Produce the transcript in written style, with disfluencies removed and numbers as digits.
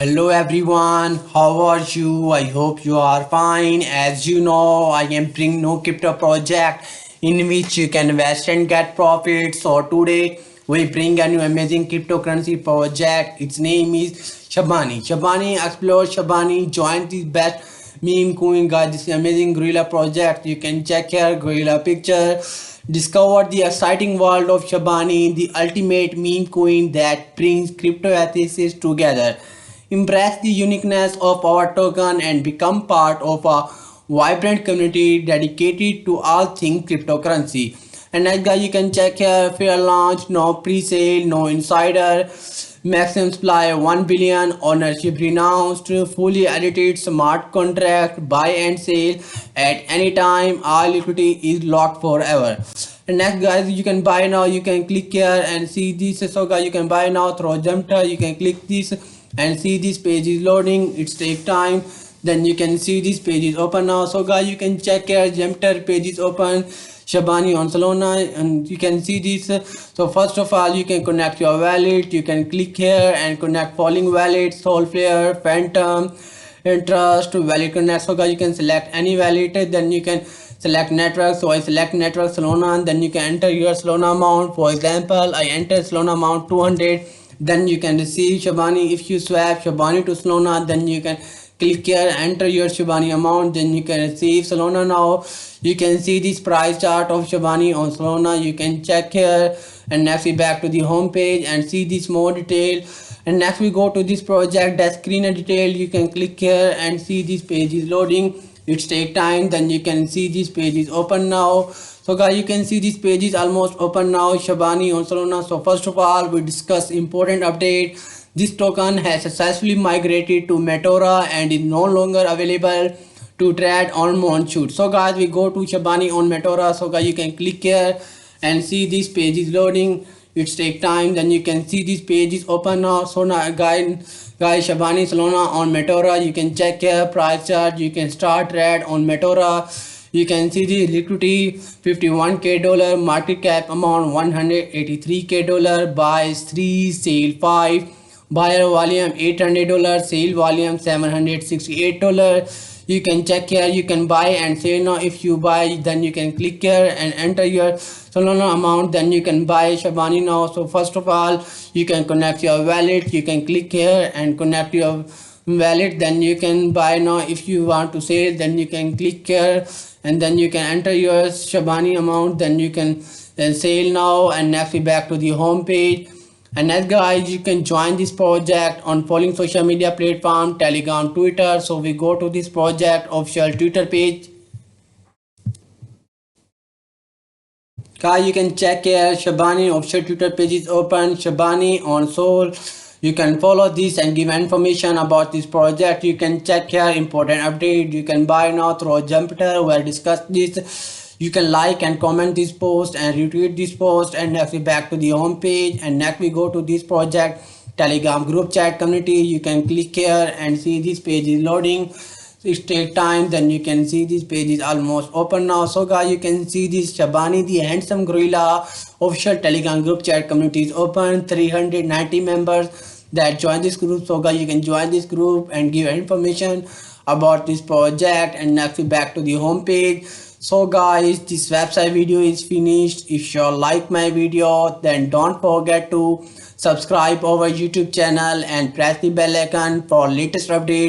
Hello everyone, how are you? I hope you are fine. As you know, I am bringing no crypto project in which you can invest and get profits. So today we bring a new amazing cryptocurrency project. Its name is Shabani. Shabani explore Shabani. Join this best meme coin guys. This amazing gorilla project. You can check here gorilla picture. Discover the exciting world of Shabani, the ultimate meme coin that brings crypto atheists together. Embrace the uniqueness of our token and become part of a vibrant community dedicated to all things cryptocurrency. And as guys, you can check here, fair launch, no pre-sale, no insider, maximum supply 1 billion, ownership renounced, fully edited smart contract, buy and sell at any time, all liquidity is locked forever. And next guys, you can buy now, you can click here and see this. So guys, you can buy now through Jumter, you can click this and see this page is loading. It's take time. Then you can see this page is open now. So guys, you can check here, Jumter page is open, Shabani on Solana, and you can see this. So first of all, you can connect your wallet. You can click here and connect following wallet: Solflare, Phantom, Interest, Wallet Connect. So guys, you can select any wallet. Then you can select network. So I select network Solana, and then you can enter your Solana amount. For example, I enter Solana amount 200. Then you can receive Shabani. If you swap Shabani to Solana, then you can click here, enter your Shabani amount, then you can receive Solana now. You can see this price chart of Shabani on Solana. You can check here, and next we back to the home page and see this more detail. And next we go to this project that screen and detail. You can click here and see this page is loading. It's take time. Then you can see this page is open now. So guys, you can see this page is almost open now, Shabani on Solana. So first of all, we discuss important update. This token has successfully migrated to Meteora and is no longer available to trade on Moonshoot. So guys, we go to Shabani on Meteora. So guys, you can click here and see this page is loading. It's take time. Then you can see this page is open now. So now guys, Shabani Solana on Meteora. You can check here price chart. You can start trade on Meteora. You can see the liquidity $51k dollar, market cap amount $183k dollar, buys 3, sale 5, buyer volume $800, sale volume $768. You can check here, you can buy and sell now. If you buy, then you can click here and enter your Solana amount, then you can buy Shabani now. So first of all, you can connect your wallet. You can click here and connect your wallet, then you can buy now. If you want to sell, then you can click here and then you can enter your Shabani amount, then you can sell now. And next we back to the home page. And next guys, you can join this project on following social media platform: Telegram, Twitter. So we go to this project official Twitter page. Guys, you can check here, Shabani official Twitter page is open, Shabani on Sol. You can follow this and give information about this project. You can check here important update. You can buy now through Jupiter where discuss this. You can like and comment this post and retweet this post. And next we back to the home page, and next we go to this project Telegram group chat community. You can click here and see this page is loading. It take time. Then you can see this page is almost open now. So guys, you can see this Shabani the handsome gorilla official Telegram group chat community is open. 390 members that join this group. So guys, you can join this group and give information about this project. And next we back to the home page. So guys, this website video is finished. If you like my video, then don't forget to subscribe our YouTube channel and press the bell icon for latest updates.